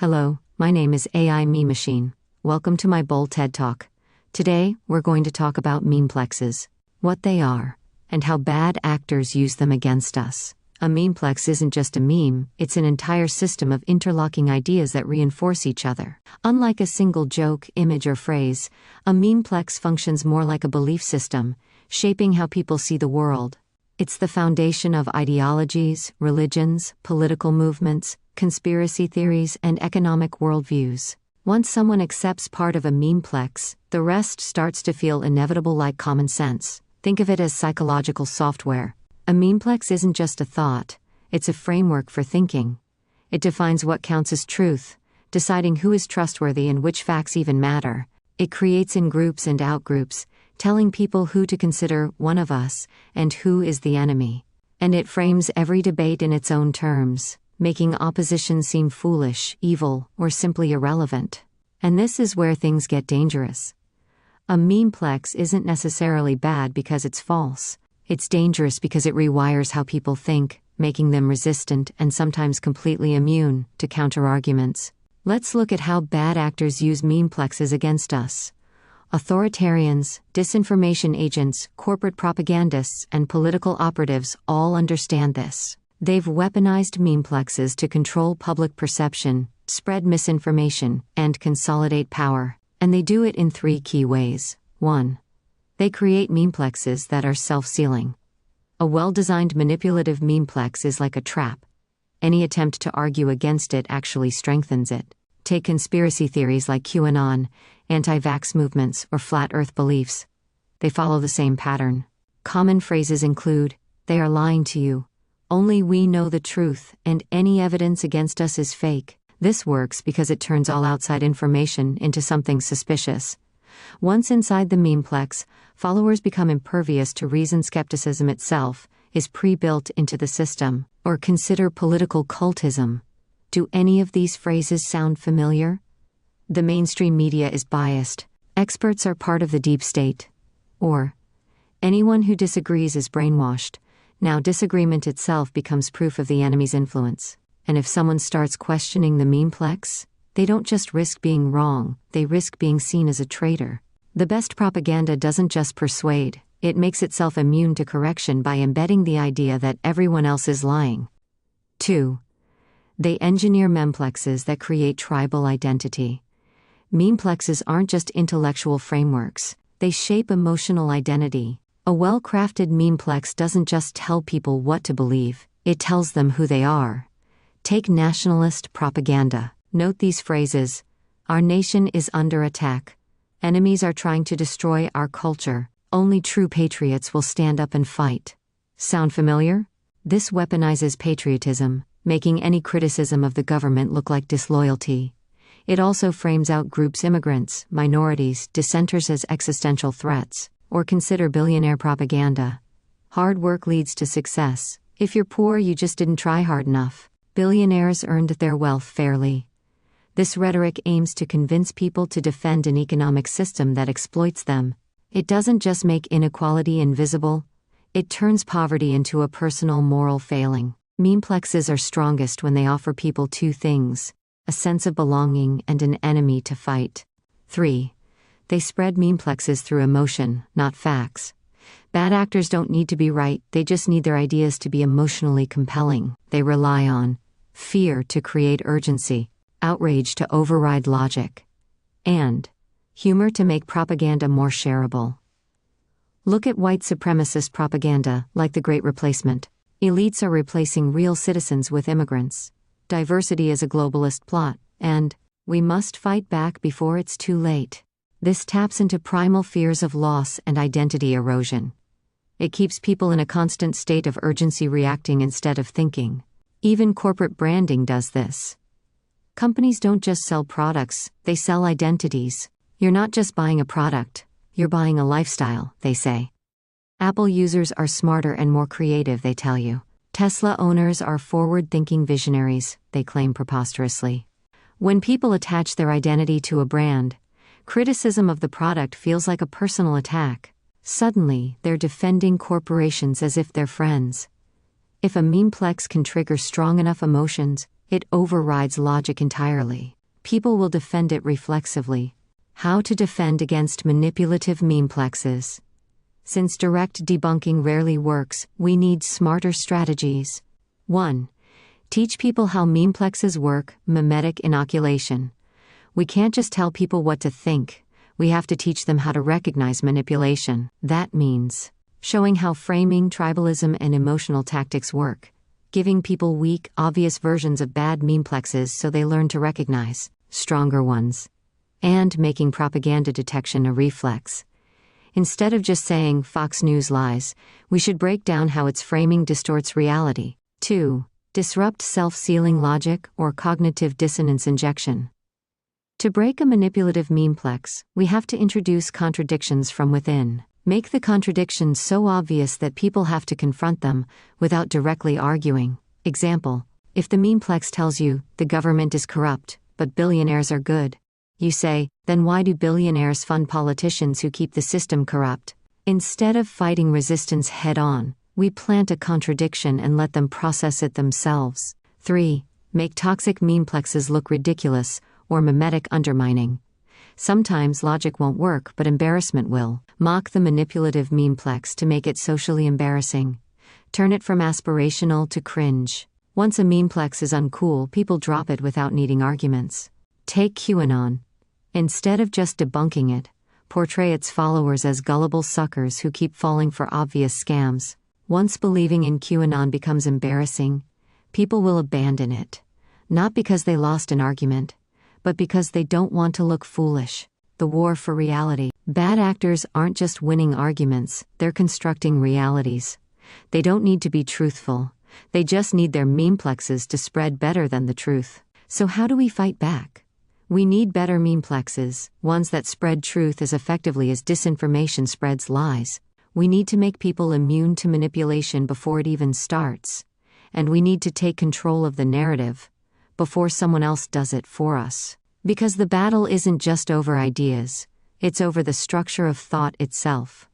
Hello, my name is AImee Machinn. Welcome to my BolTED talk. Today, we're going to talk about memeplexes, what they are, and how bad actors use them against us. A memeplex isn't just a meme, it's an entire system of interlocking ideas that reinforce each other. Unlike a single joke, image, or phrase, a memeplex functions more like a belief system, shaping how people see the world. It's the foundation of ideologies, religions, political movements, conspiracy theories, and economic worldviews. Once someone accepts part of a memeplex, the rest starts to feel inevitable, like common sense. Think of it as psychological software. A memeplex isn't just a thought, it's a framework for thinking. It defines what counts as truth, deciding who is trustworthy and which facts even matter. It creates in-groups and out-groups, telling people who to consider one of us and who is the enemy. And it frames every debate in its own terms, making opposition seem foolish, evil, or simply irrelevant. And this is where things get dangerous. A memeplex isn't necessarily bad because it's false. It's dangerous because it rewires how people think, making them resistant and sometimes completely immune to counter-arguments. Let's look at how bad actors use memeplexes against us. Authoritarians, disinformation agents, corporate propagandists, and political operatives all understand this. They've weaponized memeplexes to control public perception, spread misinformation, and consolidate power. And they do it in three key ways. 1. They create memeplexes that are self-sealing. A well-designed manipulative memeplex is like a trap. Any attempt to argue against it actually strengthens it. Take conspiracy theories like QAnon, anti-vax movements, or flat earth beliefs. They follow the same pattern. Common phrases include, "They are lying to you," "Only we know the truth," and "Any evidence against us is fake." This works because it turns all outside information into something suspicious. Once inside the memeplex, followers become impervious to reason. Skepticism itself is pre-built into the system. Or consider political cultism. Do any of these phrases sound familiar? The mainstream media is biased. Experts are part of the deep state. Or, anyone who disagrees is brainwashed. Now disagreement itself becomes proof of the enemy's influence. And if someone starts questioning the memeplex, they don't just risk being wrong, they risk being seen as a traitor. The best propaganda doesn't just persuade, it makes itself immune to correction by embedding the idea that everyone else is lying. 2. They engineer memplexes that create tribal identity. Memeplexes aren't just intellectual frameworks, they shape emotional identity. A well-crafted memeplex doesn't just tell people what to believe, it tells them who they are. Take nationalist propaganda. Note these phrases: "Our nation is under attack," "Enemies are trying to destroy our culture," "Only true patriots will stand up and fight." Sound familiar? This weaponizes patriotism, making any criticism of the government look like disloyalty. It also frames out groups, immigrants, minorities, dissenters as existential threats. Or consider billionaire propaganda. Hard work leads to success. If you're poor, you just didn't try hard enough. Billionaires earned their wealth fairly. This rhetoric aims to convince people to defend an economic system that exploits them. It doesn't just make inequality invisible, it turns poverty into a personal moral failing. Memeplexes are strongest when they offer people two things: a sense of belonging and an enemy to fight. 3. They spread memeplexes through emotion, not facts. Bad actors don't need to be right, they just need their ideas to be emotionally compelling. They rely on fear to create urgency, outrage to override logic, and humor to make propaganda more shareable. Look at white supremacist propaganda, like the Great Replacement. Elites are replacing real citizens with immigrants. Diversity is a globalist plot, and we must fight back before it's too late. This taps into primal fears of loss and identity erosion. It keeps people in a constant state of urgency, reacting instead of thinking. Even corporate branding does this. Companies don't just sell products, they sell identities. You're not just buying a product, you're buying a lifestyle, they say. Apple users are smarter and more creative, they tell you. Tesla owners are forward-thinking visionaries, they claim preposterously. When people attach their identity to a brand, criticism of the product feels like a personal attack. Suddenly, they're defending corporations as if they're friends. If a memeplex can trigger strong enough emotions, It overrides logic entirely. People will defend it reflexively. How to defend against manipulative memeplexes. Since direct debunking rarely works, we need smarter strategies. 1. Teach people how memeplexes work, memetic inoculation. We can't just tell people what to think, we have to teach them how to recognize manipulation. That means showing how framing, tribalism, and emotional tactics work, giving people weak, obvious versions of bad memeplexes so they learn to recognize stronger ones, and making propaganda detection a reflex. Instead of just saying Fox News lies, we should break down how its framing distorts reality. 2. Disrupt self-sealing logic or cognitive dissonance injection. To break a manipulative memeplex, we have to introduce contradictions from within. Make the contradictions so obvious that people have to confront them, without directly arguing. Example: if the memeplex tells you, the government is corrupt, but billionaires are good, you say, then why do billionaires fund politicians who keep the system corrupt? Instead of fighting resistance head-on, we plant a contradiction and let them process it themselves. 3. Make toxic memeplexes look ridiculous, or memetic undermining. Sometimes logic won't work, but embarrassment will. Mock the manipulative memeplex to make it socially embarrassing. Turn it from aspirational to cringe. Once a memeplex is uncool, people drop it without needing arguments. Take QAnon. Instead of just debunking it, portray its followers as gullible suckers who keep falling for obvious scams. Once believing in QAnon becomes embarrassing, people will abandon it. Not because they lost an argument, but because they don't want to look foolish. The war for reality. Bad actors aren't just winning arguments, they're constructing realities. They don't need to be truthful, they just need their memeplexes to spread better than the truth. So how do we fight back? We need better memeplexes, ones that spread truth as effectively as disinformation spreads lies. We need to make people immune to manipulation before it even starts. And we need to take control of the narrative before someone else does it for us. Because the battle isn't just over ideas, it's over the structure of thought itself.